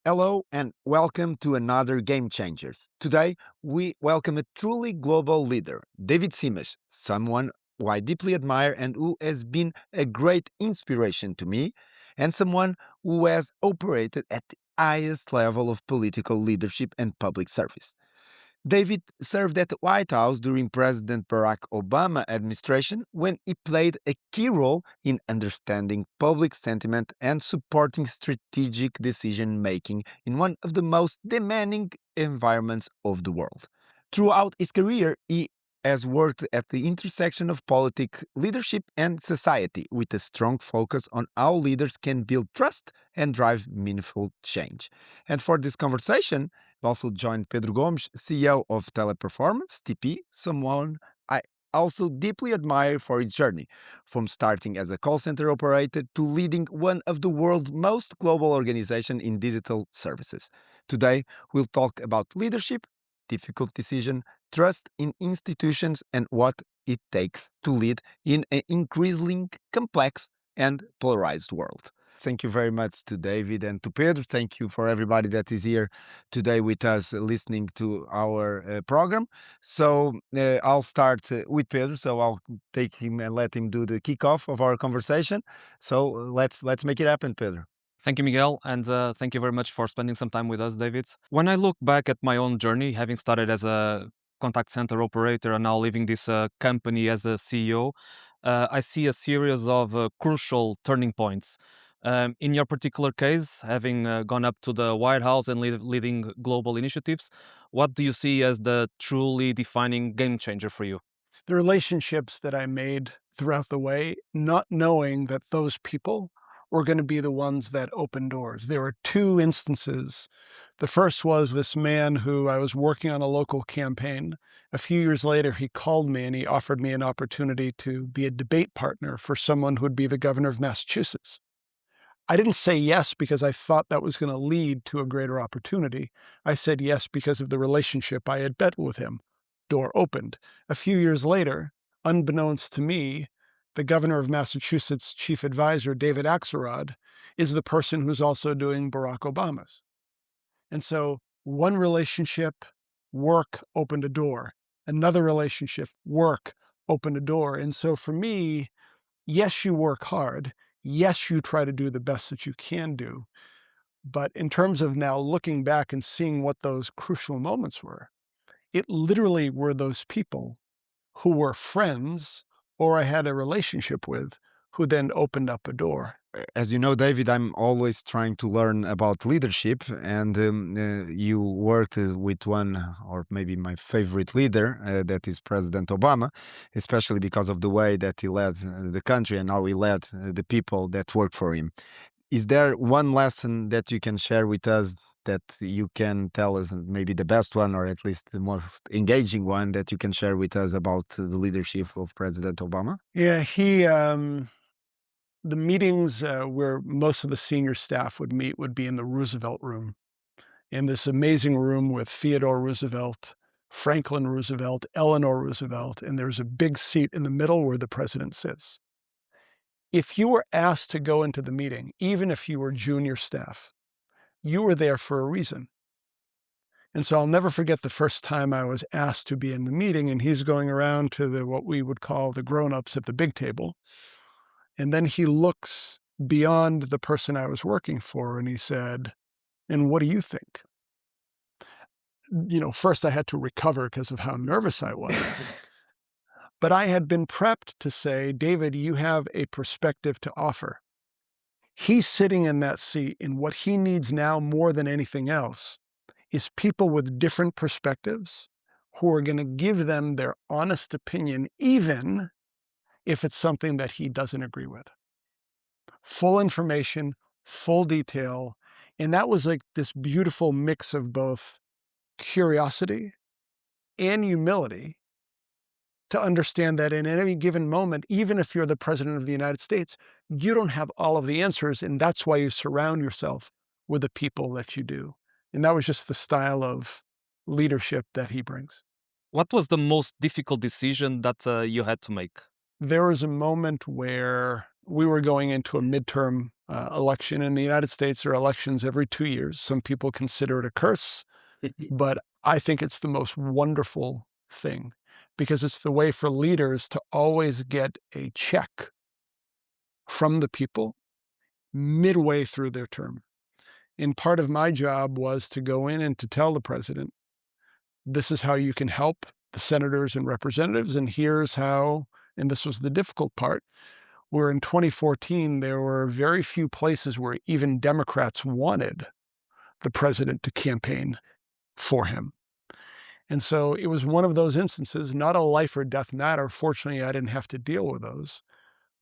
Hello and welcome to another Game Changers. Today, we welcome a truly global leader, David Simas, someone who I deeply admire and who has been a great inspiration to me, and someone who has operated at the highest level of political leadership and public service. David served at the White House during President Barack Obama administration when he played a key role in understanding public sentiment and supporting strategic decision making in one of the most demanding environments of the world. Throughout his career, he has worked at the intersection of politics, leadership, and society with a strong focus on how leaders can build trust and drive meaningful change. And for this conversation, we also joined Pedro Gomes, CEO of Teleperformance, TP, someone I also deeply admire for his journey, from starting as a call center operator to leading one of the world's most global organizations in digital services. Today, we'll talk about leadership, difficult decision, trust in institutions, and what it takes to lead in an increasingly complex and polarized world. Thank you very much to David and to Pedro. Thank you for everybody that is here today with us listening to our program. So I'll start with Pedro. So I'll take him and let him do the kickoff of our conversation. So let's make it happen, Pedro. Thank you, Miguel, and thank you very much for spending some time with us, David. When I look back at my own journey, having started as a contact center operator and now leaving this company as a CEO, I see a series of crucial turning points. In your particular case, having gone up to the White House and leading global initiatives, what do you see as the truly defining game changer for you? The relationships that I made throughout the way, not knowing that those people were going to be the ones that opened doors. There were two instances. The first was this man who I was working on a local campaign. A few years later, he called me and he offered me an opportunity to be a debate partner for someone who would be the governor of Massachusetts. I didn't say yes because I thought that was going to lead to a greater opportunity. I said yes because of the relationship I had built with him. Door opened. A few years later, unbeknownst to me, the governor of Massachusetts' chief advisor, David Axelrod, is the person who's also doing Barack Obama's. And so one relationship, work, opened a door. Another relationship, work, opened a door. And so for me, yes, you work hard. Yes, you try to do the best that you can do. But in terms of now looking back and seeing what those crucial moments were, it literally were those people who were friends or I had a relationship with who then opened up a door. As you know, David, I'm always trying to learn about leadership, and you worked with one, or maybe my favorite leader, that is President Obama, especially because of the way that he led the country and how he led the people that work for him. Is there one lesson that you can share with us that you can tell us, maybe the best one, or at least the most engaging one that you can share with us about the leadership of President Obama? Yeah, the meetings where most of the senior staff would meet would be in the Roosevelt room, in this amazing room with Theodore Roosevelt, Franklin Roosevelt, Eleanor Roosevelt, and there's a big seat in the middle where the president sits. If you were asked to go into the meeting, even if you were junior staff, you were there for a reason. And so I'll never forget the first time I was asked to be in the meeting, and he's going around to what we would call the grown-ups at the big table. And then he looks beyond the person I was working for and he said, "And what do you think?" First I had to recover because of how nervous I was. But I had been prepped to say, "David, you have a perspective to offer." He's sitting in that seat, and what he needs now more than anything else is people with different perspectives who are going to give them their honest opinion, even if it's something that he doesn't agree with. Full information, full detail, and that was like this beautiful mix of both curiosity and humility to understand that in any given moment, even if you're the president of the United States, you don't have all of the answers, and that's why you surround yourself with the people that you do. And that was just the style of leadership that he brings. What was the most difficult decision that you had to make? There was a moment where we were going into a midterm election. In the United States, there are elections every 2 years. Some people consider it a curse, but I think it's the most wonderful thing because it's the way for leaders to always get a check from the people midway through their term. And part of my job was to go in and to tell the president, this is how you can help the senators and representatives, and here's how, and this was the difficult part, where in 2014, there were very few places where even Democrats wanted the president to campaign for him. And so it was one of those instances, not a life or death matter. Fortunately, I didn't have to deal with those.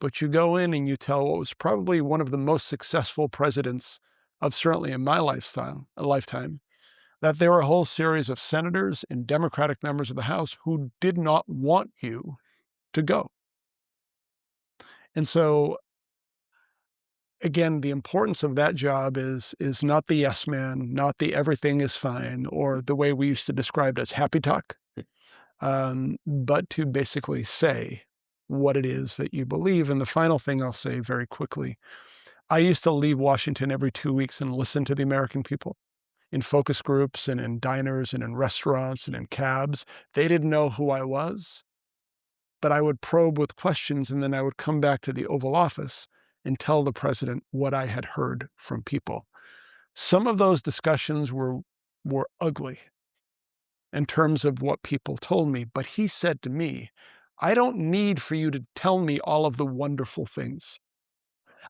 But you go in and you tell what was probably one of the most successful presidents of certainly in my lifetime, that there were a whole series of senators and Democratic members of the House who did not want you to go. And so, again, the importance of that job is not the yes man, not the everything is fine, or the way we used to describe it as happy talk, but to basically say what it is that you believe. And the final thing I'll say very quickly, I used to leave Washington every 2 weeks and listen to the American people in focus groups and in diners and in restaurants and in cabs. They didn't know who I was, but I would probe with questions, and then I would come back to the Oval Office and tell the president what I had heard from people. Some of those discussions were ugly in terms of what people told me, but he said to me, I don't need for you to tell me all of the wonderful things.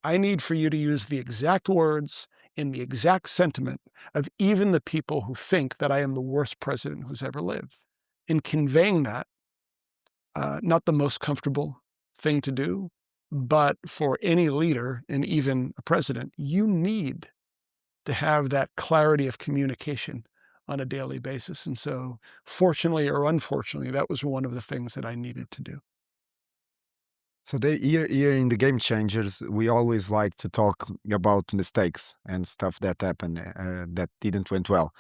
I need for you to use the exact words and the exact sentiment of even the people who think that I am the worst president who's ever lived. In conveying that, not the most comfortable thing to do, but for any leader and even a president, you need to have that clarity of communication on a daily basis. And so, fortunately or unfortunately, that was one of the things that I needed to do. So here in the Game Changers, we always like to talk about mistakes and stuff that happened that didn't went well.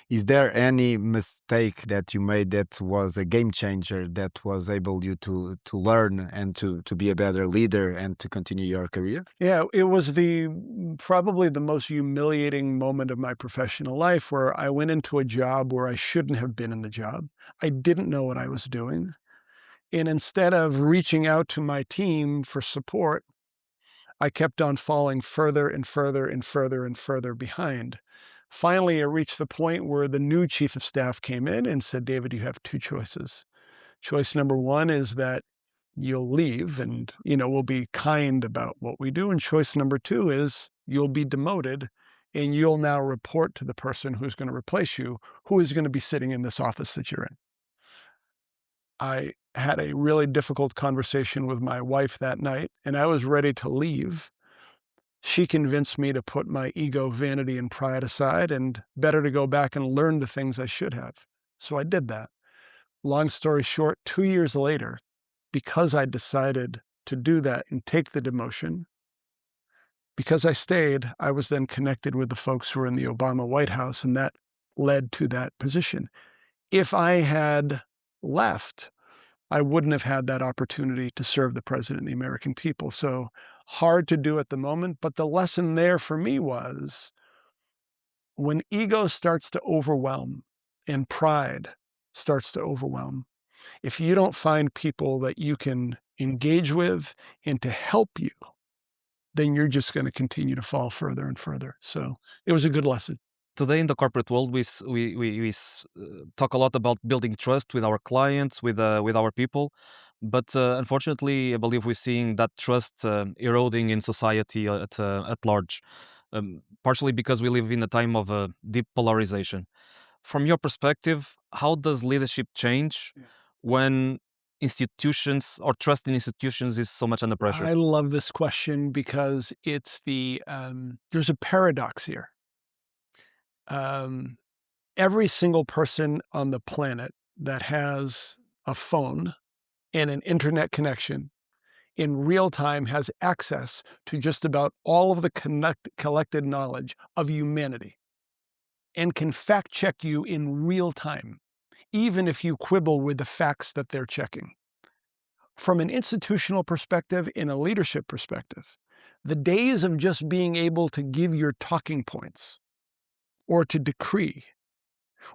Is there any mistake that you made that was a game changer that was able you to learn and to be a better leader and to continue your career? Yeah, it was probably the most humiliating moment of my professional life where I went into a job where I shouldn't have been in the job. I didn't know what I was doing. And instead of reaching out to my team for support, I kept on falling further and further and further and further behind. Finally, I reached the point where the new chief of staff came in and said, David, you have two choices. Choice number one is that you'll leave and, we'll be kind about what we do. And choice number two is you'll be demoted and you'll now report to the person who's going to replace you, who is going to be sitting in this office that you're in. I had a really difficult conversation with my wife that night, and I was ready to leave. She convinced me to put my ego, vanity, and pride aside, and better to go back and learn the things I should have. So I did that. Long story short, 2 years later, because I decided to do that and take the demotion, because I stayed, I was then connected with the folks who were in the Obama White House, and that led to that position. If I had left, I wouldn't have had that opportunity to serve the president and the American people. So hard to do at the moment, but the lesson there for me was when ego starts to overwhelm and pride starts to overwhelm, if you don't find people that you can engage with and to help you, then you're just going to continue to fall further and further. So it was a good lesson. Today in the corporate world, we talk a lot about building trust with our clients, with our people, but unfortunately, I believe we're seeing that trust eroding in society at large, partially because we live in a time of deep polarization. From your perspective, how does leadership change when institutions or trust in institutions is so much under pressure? I love this question because it's there's a paradox here. Every single person on the planet that has a phone and an internet connection in real time has access to just about all of the collected knowledge of humanity and can fact check you in real time, even if you quibble with the facts that they're checking. From an institutional perspective, in a leadership perspective, the days of just being able to give your talking points or to decree,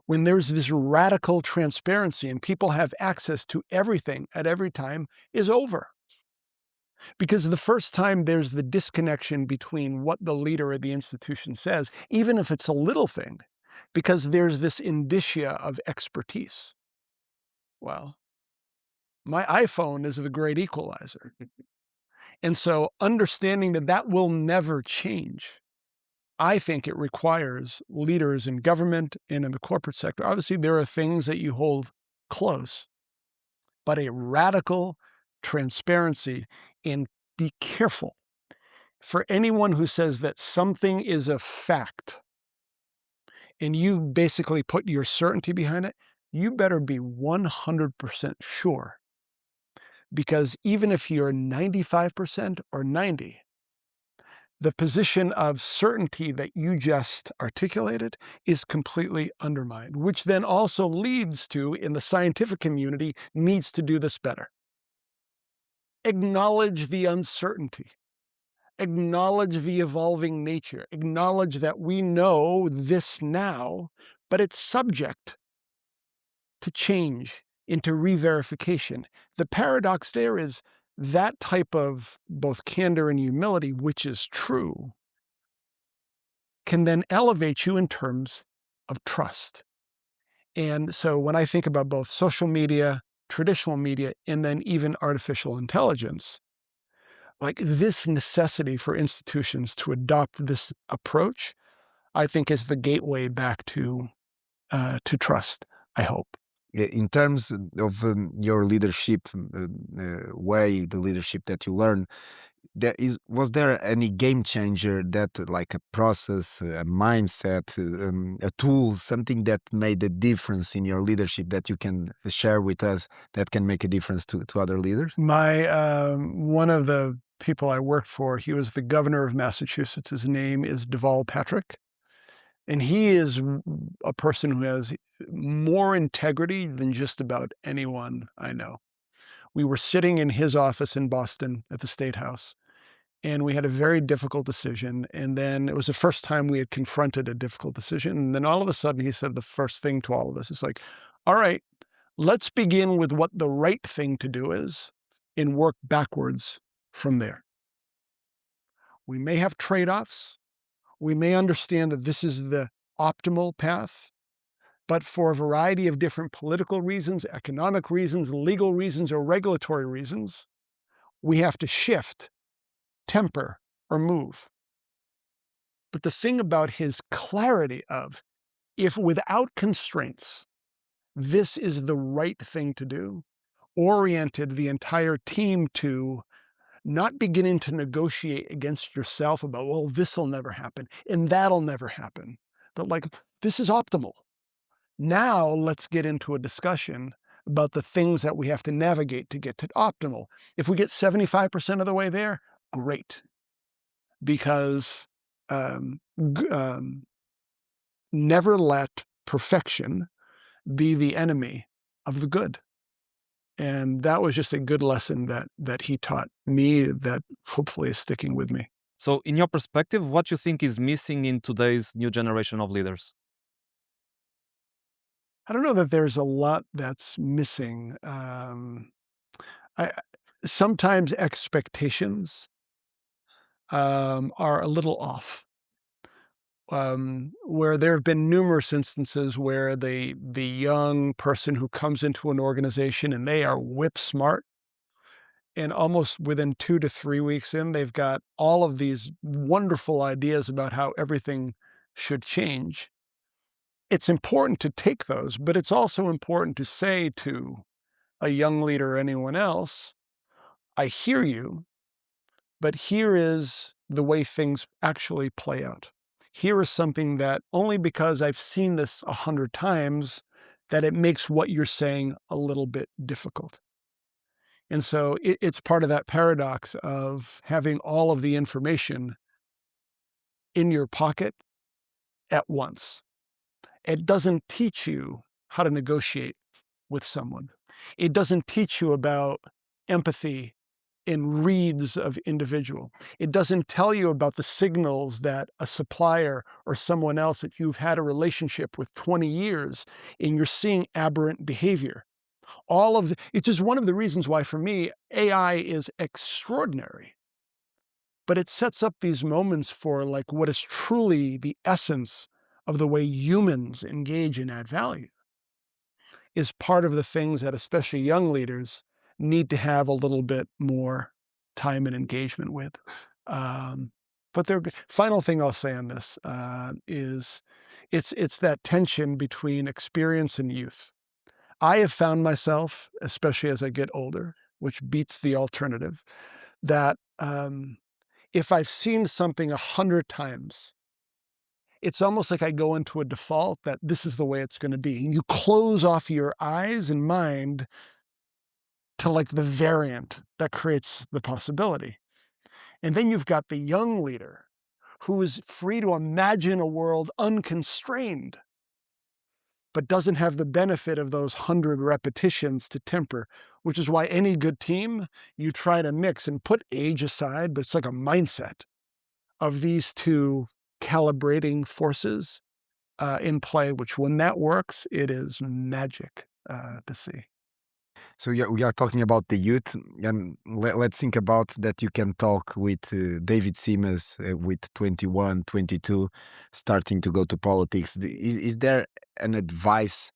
when there's this radical transparency and people have access to everything at every time, is over. Because the first time there's the disconnection between what the leader of the institution says, even if it's a little thing, because there's this indicia of expertise. Well, my iPhone is the great equalizer. And so understanding that that will never change, I think it requires leaders in government and in the corporate sector. Obviously, there are things that you hold close, but a radical transparency, and be careful. For anyone who says that something is a fact and you basically put your certainty behind it, you better be 100% sure. Because even if you're 95% or 90%, the position of certainty that you just articulated is completely undermined, which then also leads to, in the scientific community, needs to do this better. Acknowledge the uncertainty. Acknowledge the evolving nature. Acknowledge that we know this now, but it's subject to change, into re-verification. The paradox there is that type of both candor and humility, which is true, can then elevate you in terms of trust. And so when I think about both social media, traditional media, and then even artificial intelligence, like this necessity for institutions to adopt this approach, I think is the gateway back to trust, I hope. In terms of your leadership way, the leadership that you learn, was there any game changer that, like a process, a mindset, a tool, something that made a difference in your leadership that you can share with us that can make a difference to other leaders? One of the people I worked for, he was the governor of Massachusetts. His name is Deval Patrick. And he is a person who has more integrity than just about anyone I know. We were sitting in his office in Boston at the State House, and we had a very difficult decision. And then it was the first time we had confronted a difficult decision. And then all of a sudden he said the first thing to all of us is like, all right, let's begin with what the right thing to do is and work backwards from there. We may have trade-offs. We may understand that this is the optimal path, but for a variety of different political reasons, economic reasons, legal reasons, or regulatory reasons, we have to shift, temper, or move. But the thing about his clarity of, if without constraints, this is the right thing to do, oriented the entire team to not beginning to negotiate against yourself about, well, this'll never happen and that'll never happen. But like, this is optimal. Now let's get into a discussion about the things that we have to navigate to get to optimal. If we get 75% of the way there, great. Because never let perfection be the enemy of the good. And that was just a good lesson that he taught me that hopefully is sticking with me. So, in your perspective, what you think is missing in today's new generation of leaders? I don't know that there's a lot that's missing. Sometimes expectations are a little off. Where there have been numerous instances where the young person who comes into an organization and they are whip smart, and almost within 2 to 3 weeks in, they've got all of these wonderful ideas about how everything should change. It's important to take those, but it's also important to say to a young leader or anyone else, I hear you, but here is the way things actually play out. Here is something that only because I've seen this 100 times that it makes what you're saying a little bit difficult. And so it's part of that paradox of having all of the information in your pocket at once. It doesn't teach you how to negotiate with someone. It doesn't teach you about empathy in reads of individual. It doesn't tell you about the signals that a supplier or someone else that you've had a relationship with 20 years and you're seeing aberrant behavior. It's just one of the reasons why, for me, AI is extraordinary. But it sets up these moments for like what is truly the essence of the way humans engage and add value is part of the things that especially young leaders need to have a little bit more time and engagement with. But final thing I'll say on this is it's that tension between experience and youth. I have found myself, especially as I get older, which beats the alternative, that if I've seen something 100 times, it's almost like I go into a default that this is the way it's going to be. And you close off your eyes and mind to like the variant that creates the possibility. And then you've got the young leader who is free to imagine a world unconstrained, but doesn't have the benefit of those 100 repetitions to temper, which is why any good team, you try to mix and put age aside, but it's like a mindset of these two calibrating forces in play, which when that works, it is magic to see. So we are talking about the youth, and let's think about that you can talk with David Simas with 21, 22, starting to go to politics. Is there an advice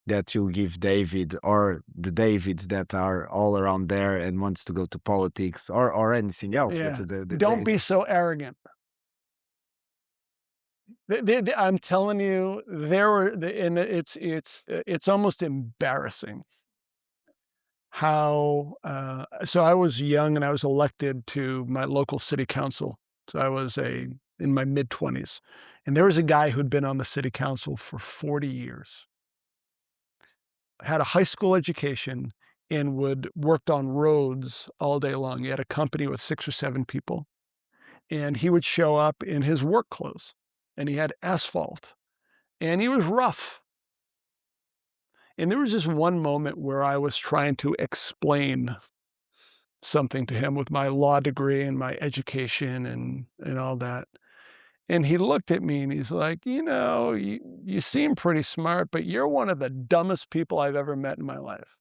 that you'll give David or the Davids that are all around there and wants to go to politics or anything else? Yeah. But Don't be so arrogant. I'm telling you, and it's almost embarrassing how. So I was young and I was elected to my local city council. So I was in my mid-20s, and there was a guy who'd been on the city council for 40 years, had a high school education, and worked on roads all day long. He had a company with 6 or 7 people, and he would show up in his work clothes. And he had asphalt, and he was rough. And there was just one moment where I was trying to explain something to him with my law degree and my education and all that. And he looked at me and he's like, you seem pretty smart, but you're one of the dumbest people I've ever met in my life.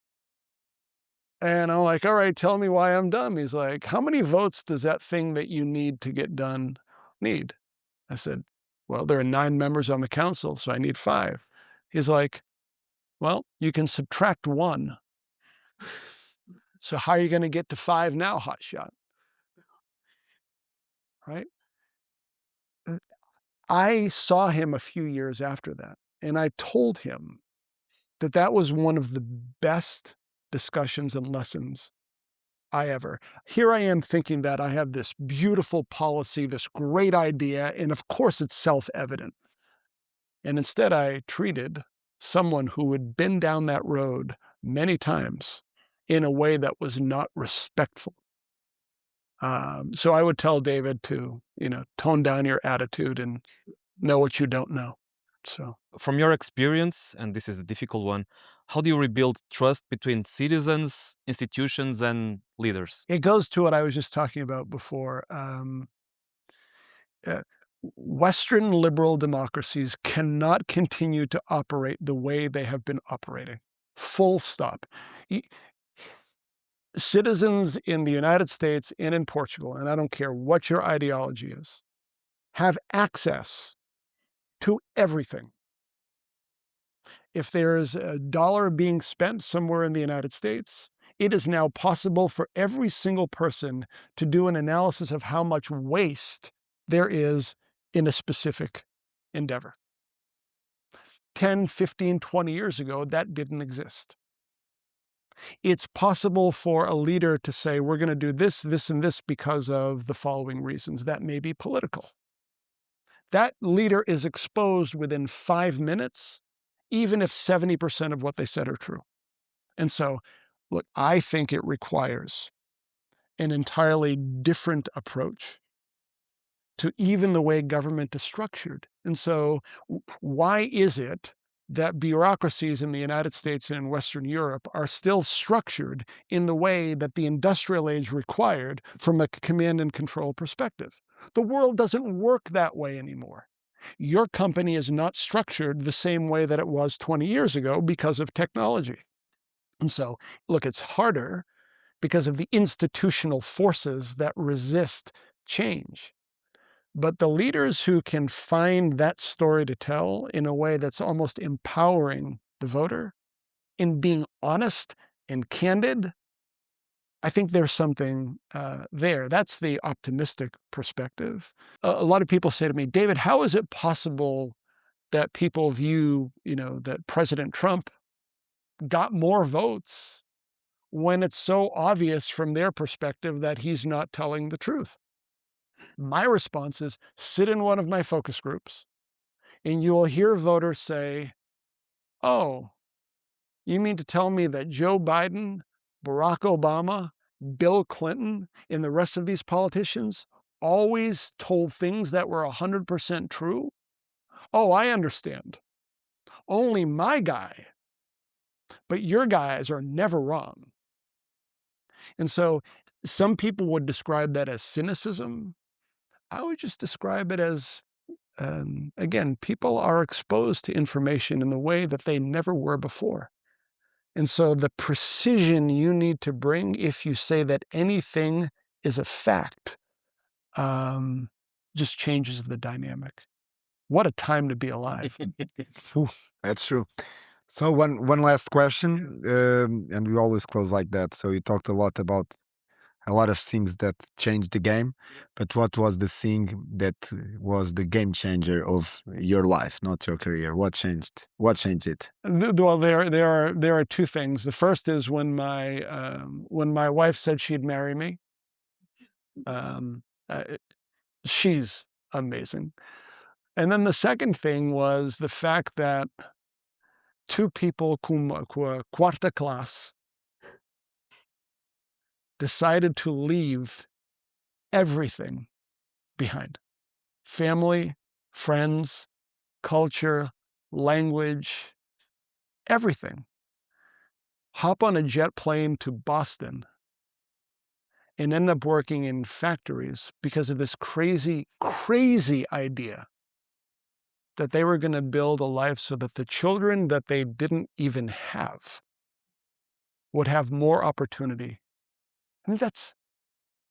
And I'm like, all right, tell me why I'm dumb. He's like, how many votes does that thing that you need to get done need? I said, well, there are 9 members on the council, so I need 5. He's like, well, you can subtract 1. So how are you going to get to 5 now, hotshot? Right? I saw him a few years after that, and I told him that was one of the best discussions and lessons Here I am thinking that I have this beautiful policy, this great idea, and of course it's self-evident. And instead I treated someone who had been down that road many times in a way that was not respectful. So I would tell David to, tone down your attitude and know what you don't know. So From your experience, and this is a difficult one, how do you rebuild trust between citizens, institutions, and leaders? it goes to what I was just talking about before. Western liberal democracies cannot continue to operate the way they have been operating. Full stop. Citizens in the United States and in Portugal, and I don't care what your ideology is, have access to everything. If there is $1 being spent somewhere in the United States, it is now possible for every single person to do an analysis of how much waste there is in a specific endeavor. 10, 15, 20 years ago, that didn't exist. It's possible for a leader to say, we're going to do this, this, and this because of the following reasons. That may be political. That leader is exposed within 5 minutes, even if 70% of what they said are true. And so, look, I think it requires an entirely different approach to even the way government is structured. And so why is it that bureaucracies in the United States and in Western Europe are still structured in the way that the industrial age required from a command and control perspective. The world doesn't work that way anymore. Your company is not structured the same way that it was 20 years ago because of technology. And so, look, it's harder because of the institutional forces that resist change. But the leaders who can find that story to tell in a way that's almost empowering the voter, in being honest and candid, I think there's something there. That's the optimistic perspective. A lot of people say to me, David, how is it possible that people view, that President Trump got more votes when it's so obvious from their perspective that he's not telling the truth? My response is sit in one of my focus groups and you will hear voters say, oh, you mean to tell me that Joe Biden, Barack Obama, Bill Clinton, and the rest of these politicians always told things that were 100% true? Oh, I understand. Only my guy. But your guys are never wrong. And so some people would describe that as cynicism. I would just describe it as, again, people are exposed to information in the way that they never were before. And so the precision you need to bring if you say that anything is a fact just changes the dynamic. What a time to be alive. That's true. So one last question, and we always close like that. So you talked a lot about a lot of things that changed the game, but what was the thing that was the game changer of your life, not your career? What changed? What changed it? Well, there are two things. The first is when my wife said she'd marry me. She's amazing. And then the second thing was the fact that two people com quarta class decided to leave everything behind. Family, friends, culture, language, everything. Hop on a jet plane to Boston and end up working in factories because of this crazy, crazy idea that they were going to build a life so that the children that they didn't even have would have more opportunity. I mean,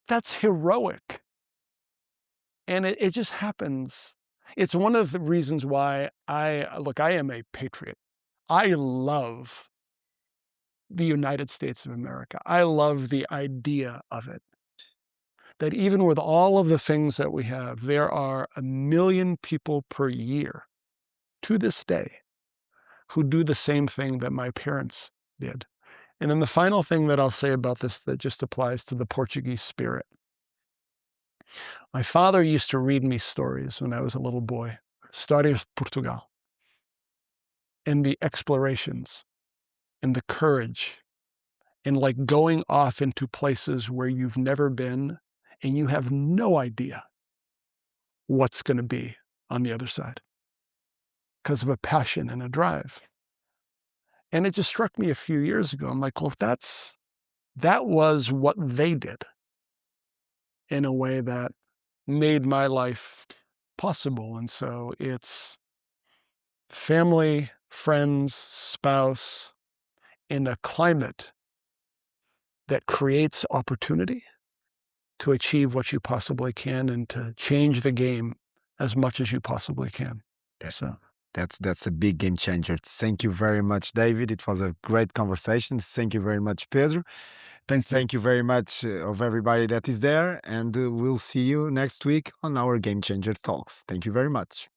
that's heroic. And it just happens. It's one of the reasons why I am a patriot. I love the United States of America. I love the idea of it. That even with all of the things that we have, there are 1 million people per year to this day who do the same thing that my parents did. And then the final thing that I'll say about this that just applies to the Portuguese spirit. My father used to read me stories when I was a little boy, Histórias de Portugal, and the explorations and the courage and like going off into places where you've never been and you have no idea what's going to be on the other side because of a passion and a drive. And it just struck me a few years ago. I'm like, well, that was what they did in a way that made my life possible. And so it's family, friends, spouse, in a climate that creates opportunity to achieve what you possibly can and to change the game as much as you possibly can. So that's a big game changer. Thank you very much, David. It was a great conversation. Thank you very much, Pedro. Thank you very much of everybody that is there, and we'll see you next week on our Game Changer Talks. Thank you very much.